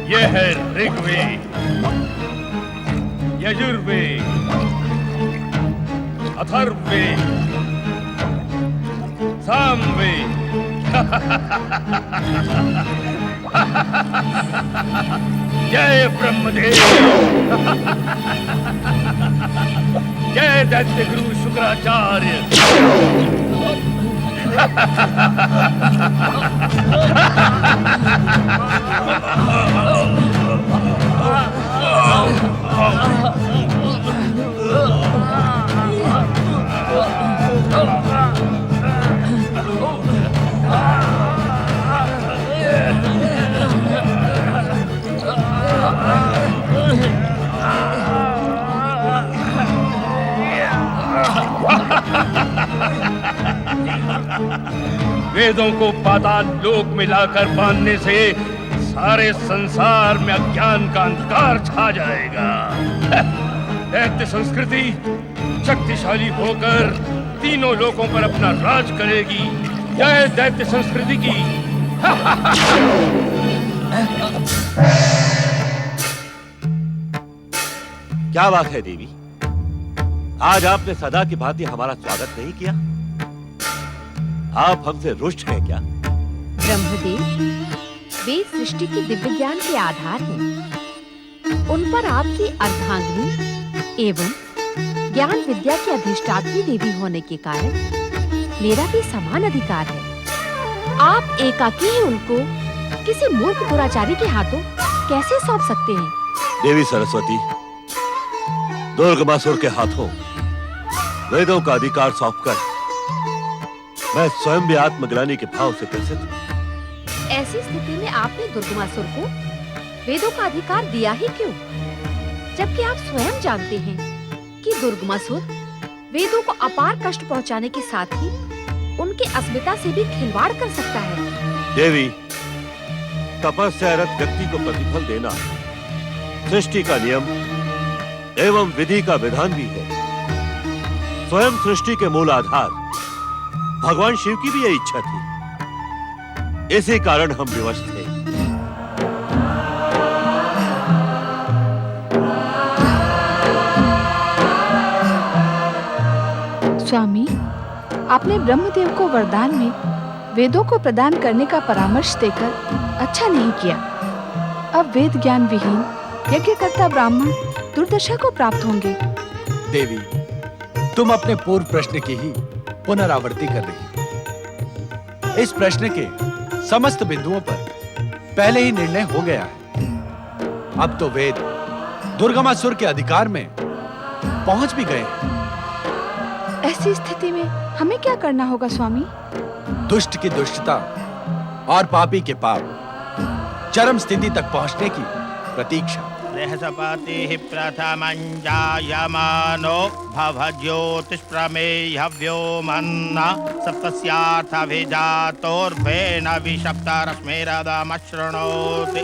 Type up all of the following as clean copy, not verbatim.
यह है ऋग्वेद, यजुर्वेद, अथर्ववेद, सामवेद। जय ब्रह्मदेव। जय दैत्य गुरु शुक्राचार्य। वेदों को पाताल लोक में लाकर बांधने से सारे संसार में अज्ञान का अंधकार छा जाएगा। दैत्य संस्कृति शक्तिशाली होकर तीनों लोकों पर अपना राज करेगी। जय दैत्य संस्कृति की। क्या बात है देवी, आज आपने सदा की भांति हमारा स्वागत नहीं किया? आप हमसे रुष्ट हैं क्या? ब्रह्मदेव, वेद सृष्टि के दिव्य ज्ञान के आधार हैं। उन पर आपकी अर्धांगिनी एवं ज्ञान विद्या की अधिष्ठात्री देवी होने के कारण मेरा भी समान अधिकार है। आप एकाकी ही उनको किसी मूर्ख दुराचारी के हाथों कैसे सौंप सकते हैं? देवी सरस्वती, दुर्गमासुर के हाथों वेदों का अधिकार सौंपकर मैं स्वयं भी आत्मग्लानि के भाव से ग्रसित हूं। ऐसी स्थिति में आपने दुर्गमासुर को वेदों का अधिकार दिया ही क्यों? जबकि आप स्वयं जानते हैं कि दुर्गमासुर वेदों को अपार कष्ट पहुंचाने के साथ ही उनकी अस्मिता से भी खिलवाड़ कर सकता है। देवी, तपस्यारत व्यक्ति को प्रतिफल देना सृष्टि का नियम एवं विधि का विधान भी है। स्वयं सृष्टि के मूल आधार भगवान शिव की भी यही इच्छा थी। इसी कारण हम विवश थे। स्वामी, आपने ब्रह्मदेव को वरदान में वेदों को प्रदान करने का परामर्श देकर अच्छा नहीं किया। अब वेद ज्ञान विहीन यज्ञकर्ता ब्राह्मण दुर्दशा को प्राप्त होंगे। देवी, तुम अपने पूर्व प्रश्न की ही पुनरावृत्ति कर रही। इस प्रश्न के समस्त बिंदुओं पर पहले ही निर्णय हो गया है। अब तो वेद दुर्गमासुर के अधिकार में पहुंच भी गए हैं। ऐसी स्थिति में हमें क्या करना होगा स्वामी? दुष्ट की दुष्टता और पापी के पाप चरम स्थिति तक पहुंचने की प्रतीक्षा। बृहस्पतिः प्रथमं जायमानो भवज्योतिष्प्रमेयव्यो मन्ना सप्तस्यार्थभिजातोर्भेन विषप्तरश्मिरदमशृणोति।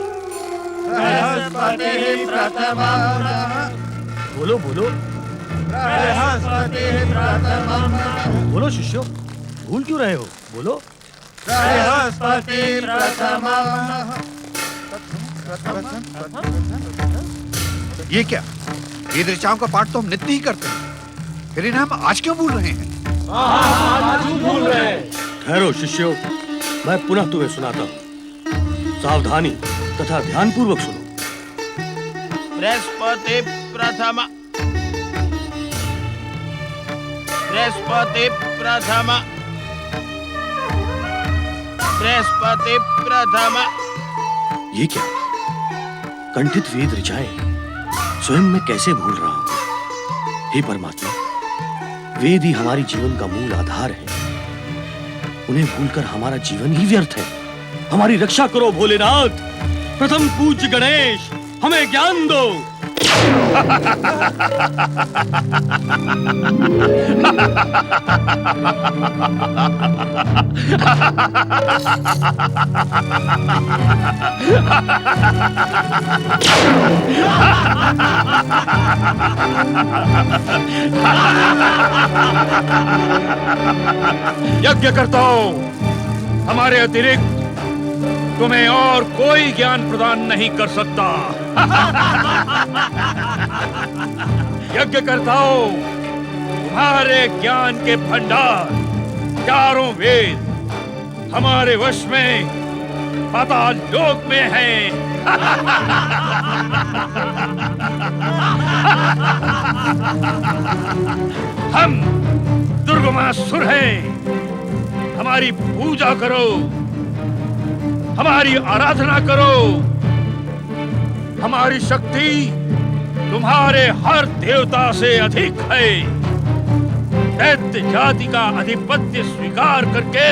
बृहस्पतिः प्रथमं। बोलो बोलो। बृहस्पतिः प्रथमं। बोलो शिष्यों, भूल क्यों रहे हो? बोलो। बृहस्पतिः प्रथमं। ये क्या? वेद ऋचाओं का पाठ तो हम नित्य ही करते हैं, फिर इन्हें हम आज क्यों भूल रहे हैं? भूल रहे हैं। ठहरो शिष्यों, मैं पुनः तुम्हें सुनाता हूँ। सावधानी तथा ध्यानपूर्वक सुनो। बृहस्पति प्रथम। बृहस्पति प्रथम। बृहस्पति प्रथम। ये क्या? कंठित वेद ऋचाएं स्वयं मैं कैसे भूल रहा हूं? हे परमात्मा, वेद ही हमारी जीवन का मूल आधार है। उन्हें भूलकर हमारा जीवन ही व्यर्थ है। हमारी रक्षा करो भोलेनाथ। प्रथम पूज्य गणेश, हमें ज्ञान दो। यज्ञ करता हूं, हमारे अतिरिक्त तुम्हें और कोई ज्ञान प्रदान नहीं कर सकता। यज्ञ करता हूं, तुम्हारे ज्ञान के भंडार चारों वेद हमारे वश में पाताल लोक में हैं। हम दुर्गमासुर हैं, हमारी पूजा करो, हमारी आराधना करो। हमारी शक्ति तुम्हारे हर देवता से अधिक है। दैत्य जाति का आधिपत्य स्वीकार करके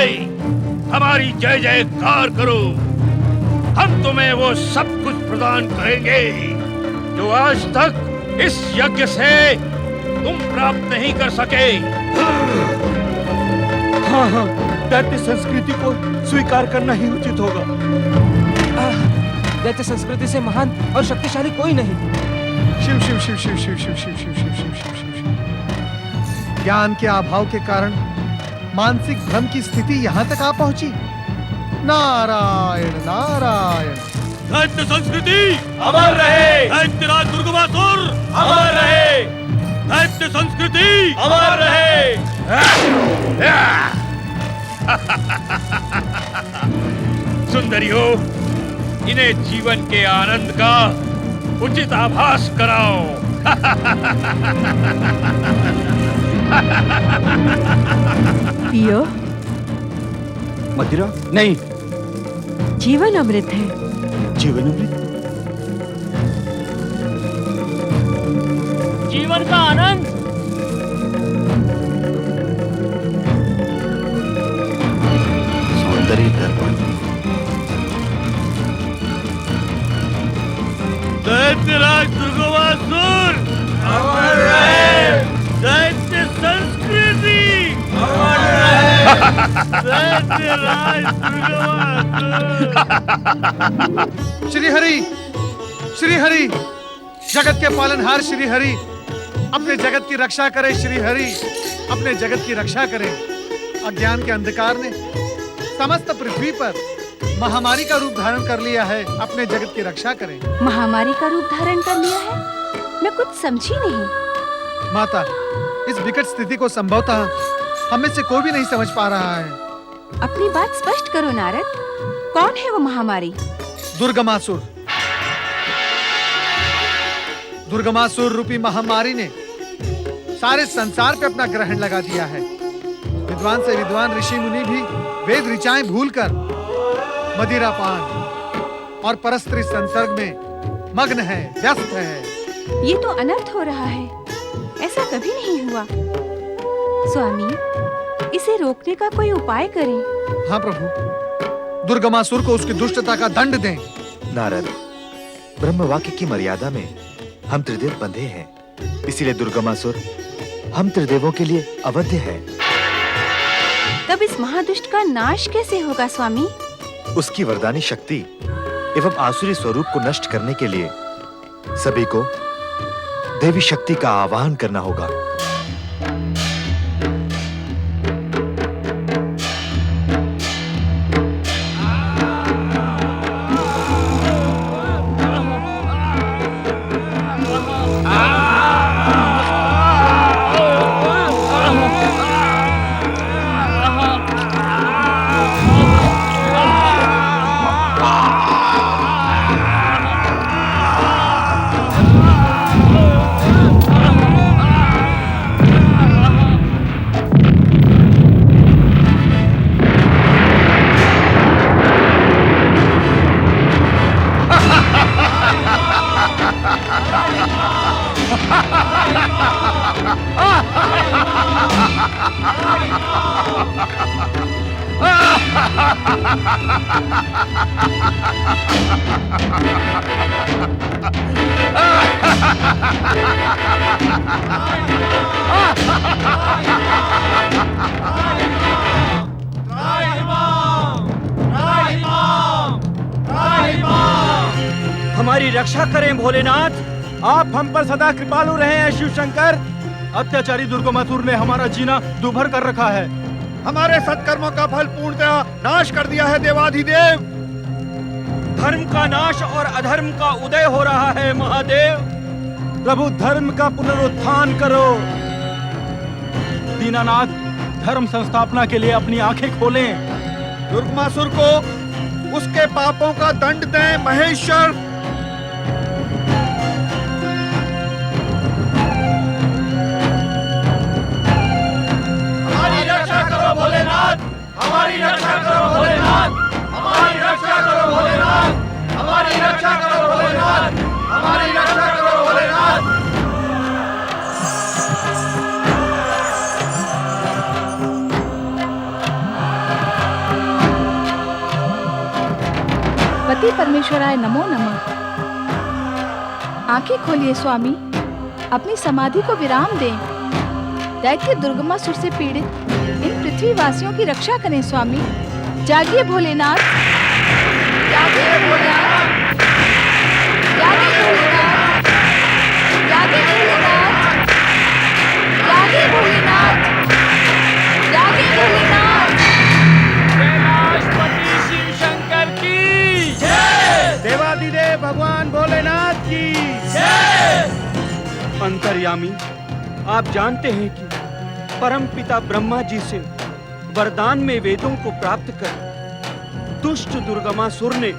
हमारी जय जयकार करो। हम तुम्हें वो सब कुछ प्रदान करेंगे जो आज तक इस यज्ञ से तुम प्राप्त नहीं कर सके। हाँ हाँ, दैत्य संस्कृति को स्वीकार करना ही उचित होगा। दैत्य संस्कृति से महान और शक्तिशाली कोई नहीं। शिव शिव शिव शिव शिव शिव शिव शिव शिव शिव शिव शिव शिव। ज्ञान के अभाव के कारण मानसिक भ्रम की स्थिति यहाँ तक आ पहुंची। नारायण नारायण। दैत्य संस्कृति अमर रहे, दैत्यराज दुर्गमासुर अमर रहे, दैत्य संस्कृति अमर रहे। सुंदरियों, इन्हें जीवन के आनंद का उचित आभास कराओ। पियो, मदिरा नहीं, जीवन अमृत है। जीवन अमृत, जीवन का आनंद। सौंदर्य दर्पण। दैत्यराज दुर्गमासुर अमर रहे, दैत्य संस्कृति अमर रहे, दैत्यराज दुर्गमासुर। श्री हरि, श्री हरि, जगत के पालनहार श्री हरि, अपने जगत की रक्षा करें। श्री हरि, अपने जगत की रक्षा करें। अज्ञान के अंधकार ने समस्त पृथ्वी पर महामारी का रूप धारण कर लिया है। अपने जगत की रक्षा करें। महामारी का रूप धारण कर लिया है? मैं कुछ समझी नहीं। माता, इस विकट स्थिति को संभवतः हम में से कोई भी नहीं समझ पा रहा है। अपनी बात स्पष्ट करो नारद, कौन है वो महामारी? दुर्गमासुर। दुर्गमासुर रूपी महामारी ने सारे संसार पे अपना ग्रहण लगा दिया है। विद्वान से विद्वान ऋषि मुनि भी वेद ऋचाएं भूलकर मदिरा पान और परस्त्री संसर्ग में मग्न है, व्यस्त है। ये तो अनर्थ हो रहा है, ऐसा कभी नहीं हुआ। स्वामी, इसे रोकने का कोई उपाय करें। हाँ प्रभु, दुर्गमासुर को उसकी दुष्टता का दंड दें। नारद, ब्रह्म वाक्य की मर्यादा में हम त्रिदेव बंधे हैं, इसीलिए दुर्गमासुर हम त्रिदेवों के लिए अवध्य है। तब इस महादुष्ट का नाश कैसे होगा स्वामी? उसकी वरदानी शक्ति एवं आसुरी स्वरूप को नष्ट करने के लिए सभी को देवी शक्ति का आवाहन करना होगा। हमारी रक्षा करें भोलेनाथ। आप हम पर सदा कृपालु रहे हैं शिव शंकर। अत्याचारी दुर्गमासुर ने हमारा जीना दुभर कर रखा है। हमारे सत्कर्मों का फल पूर्णतः नाश कर दिया है देवाधिदेव। धर्म का नाश और अधर्म का उदय हो रहा है महादेव। प्रभु धर्म का पुनरुत्थान करो। दीनानाथ धर्म संस्थापना के लिए अपनी आंखें खोलें। दुर्गमासुर को उसके पापों का दंड दें महेश्वर। हमारी रक्षा करो भोलेनाथ, हमारी रक्षा करो भोलेनाथ, हमारी रक्षा करो भोलेनाथ, हमारी रक्षा करो भोलेनाथ, हमारी रक्षा करो भोलेनाथ। पति परमेश्वराय नमो नमः। आंखें खोलिए स्वामी, अपनी समाधि को विराम दें। दैत्य दुर्गमासुर से पीड़ित इन पृथ्वीवासियों की रक्षा करें स्वामी। जागिए भोलेनाथ, जागिए भोलेनाथ, जागिए भोलेनाथ, जागिए भोलेनाथ, जागिए भोलेनाथ, जागिए भोलेनाथ। कैलाशपति शिव शंकर की जय। देवाधिदेव भगवान भोलेनाथ की जय। अंतर्यामी, आप जानते हैं कि परम पिता ब्रह्मा जी से वरदान में वेदों को प्राप्त कर दुष्ट दुर्गमासुर ने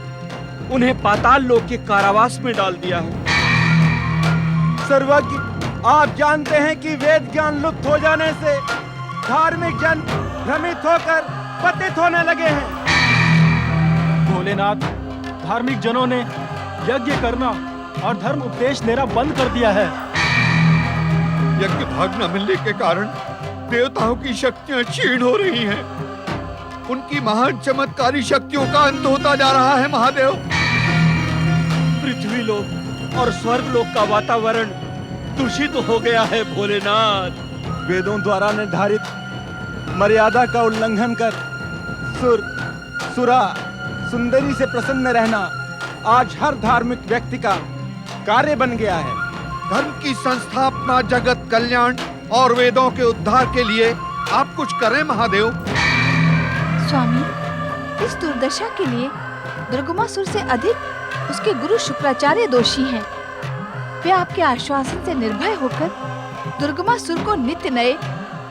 उन्हें पाताल लोक के कारावास में डाल दिया है। सर्वज्ञ, आप जानते हैं कि वेद ज्ञान लुप्त हो जाने से धार्मिक जन भ्रमित होकर पतित होने लगे हैं। भोलेनाथ, धार्मिक जनों ने यज्ञ करना और धर्म उपदेश देना बंद कर दिया है। यज्ञ भाग न मिलने के कारण देवताओं की शक्तियां क्षीण हो रही हैं। उनकी महान चमत्कारी शक्तियों का अंत होता जा रहा है महादेव। पृथ्वी लोक और स्वर्ग लोक का वातावरण दूषित हो गया है भोलेनाथ। वेदों द्वारा निर्धारित मर्यादा का उल्लंघन कर सुरा सुंदरी से प्रसन्न रहना आज हर धार्मिक व्यक्ति का कार्य बन गया है। धर्म की संस्थापना, जगत कल्याण और वेदों के उद्धार के लिए आप कुछ करें महादेव। स्वामी, इस दुर्दशा के लिए दुर्गमासुर से अधिक उसके गुरु शुक्राचार्य दोषी हैं। वे आपके आश्वासन से निर्भय होकर दुर्गमासुर को नित्य नए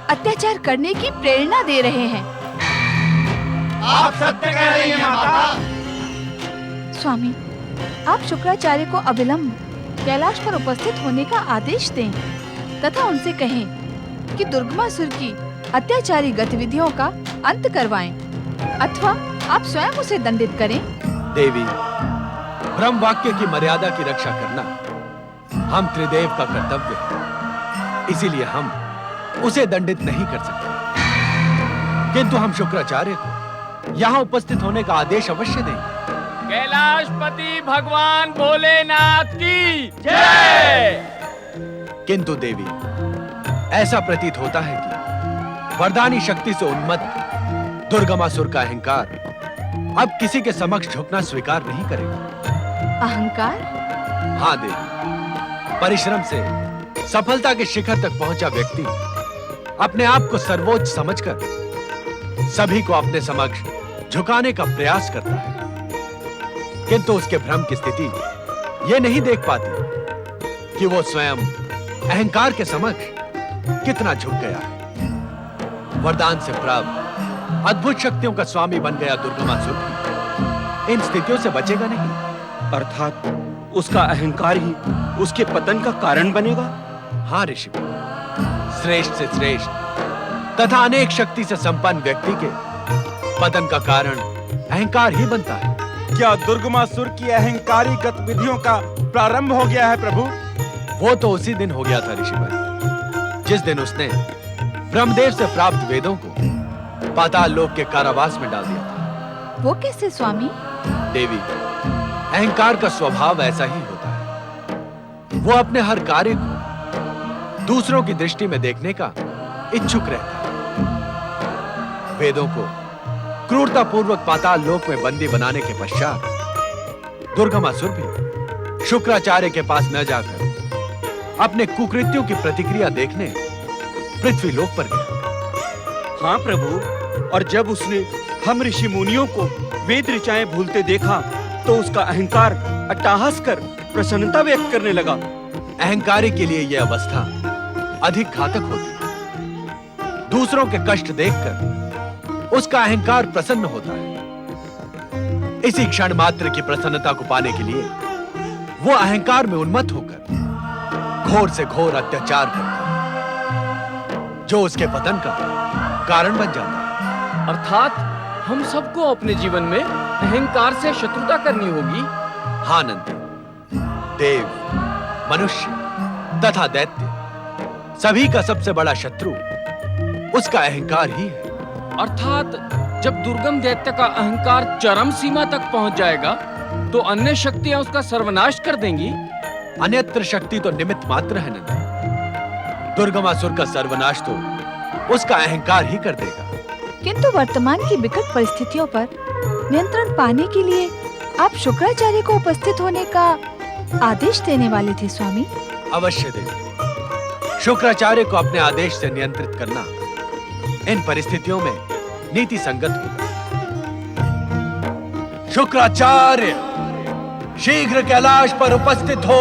अत्याचार करने की प्रेरणा दे रहे हैं। आप सत्य कह रही हैं माता। स्वामी, आप शुक्राचार्य को अविलंब कैलाश पर उपस्थित होने का आदेश दें तथा उनसे कहें कि दुर्गमासुर की अत्याचारी गतिविधियों का अंत करवाएं अथवा आप स्वयं उसे दंडित करें। देवी, ब्रह्म वाक्य की मर्यादा की रक्षा करना हम त्रिदेव का कर्तव्य है। इसीलिए हम उसे दंडित नहीं कर सकते, किंतु हम शुक्राचार्य को यहाँ उपस्थित होने का आदेश अवश्य देंगे। कैलाशपति भगवान भोलेनाथ की जय। किंतु देवी, ऐसा प्रतीत होता है कि वरदानी शक्ति से उन्मत्त दुर्गमासुर का अहंकार अब किसी के समक्ष झुकना स्वीकार नहीं करेगा। अहंकार? हाँ देवी, परिश्रम से सफलता के शिखर तक पहुंचा व्यक्ति अपने आप को सर्वोच्च समझकर सभी को अपने समक्ष झुकाने का प्रयास करता है, किंतु उसके भ्रम की स्थिति ये नहीं देख पाती कि वो स्वयं अहंकार के समक्ष कितना झुक गया है। वरदान से प्राप्त अद्भुत शक्तियों का स्वामी बन गया दुर्गमासुर इन स्थितियों से बचेगा नहीं। अर्थात उसका अहंकार ही उसके पतन का कारण बनेगा। हाँ ऋषि, श्रेष्ठ से श्रेष्ठ तथा अनेक शक्ति से संपन्न व्यक्ति के पतन का कारण अहंकार ही बनता है। क्या दुर्गमासुर की अहंकारी गतिविधियों का प्रारंभ हो गया है प्रभु? वो तो उसी दिन हो गया था ऋषि भाई, जिस दिन उसने ब्रह्मदेव से प्राप्त वेदों को पाताल लोक के कारावास में डाल दिया था। वो कैसे स्वामी? देवी, अहंकार का स्वभाव ऐसा ही होता है। वो अपने हर कार्य को दूसरों की दृष्टि में देखने का इच्छुक रहता है। वेदों को क्रूरतापूर्वक पाताल लोक में बंदी बनाने के पश्चात दुर्गमासुर भी शुक्राचार्य के पास न जाकर अपने कुकृत्यों की प्रतिक्रिया देखने पृथ्वी लोक पर गया। हाँ प्रभु, और जब उसने हम ऋषि मुनियों को वेद ऋचाएं भूलते देखा तो उसका अहंकार अट्टहास कर प्रसन्नता व्यक्त करने लगा। अहंकारी के लिए यह अवस्था अधिक घातक होती है। दूसरों के कष्ट देखकर उसका अहंकार प्रसन्न होता है। इसी क्षण मात्र की प्रसन्नता को पाने के लिए वो अहंकार में उन्मत्त होकर घोर से घोर अत्याचार करता है, जो उसके पतन का कारण बन जाता है। अर्थात हम सबको अपने जीवन में अहंकार से शत्रुता करनी होगी। हाँ नंदी, देव, मनुष्य तथा दैत्य सभी का सबसे बड़ा शत्रु उसका अहंकार ही है। अर्थात जब दुर्गम दैत्य का अहंकार चरम सीमा तक पहुंच जाएगा तो अन्य शक्तियां उसका सर्वनाश कर देंगी। अन्यत्र शक्ति तो निमित्त मात्र है नंदी। दुर्गमासुर का सर्वनाश तो उसका अहंकार ही कर देगा। किंतु वर्तमान की विकट परिस्थितियों पर नियंत्रण पाने के लिए आप शुक्राचार्य को उपस्थित होने का आदेश देने वाले थे स्वामी। अवश्य देवी, शुक्राचार्य को अपने आदेश से नियंत्रित करना इन परिस्थितियों में नीति संगत होगा। शुक्राचार्य शीघ्र कैलाश पर उपस्थित हो।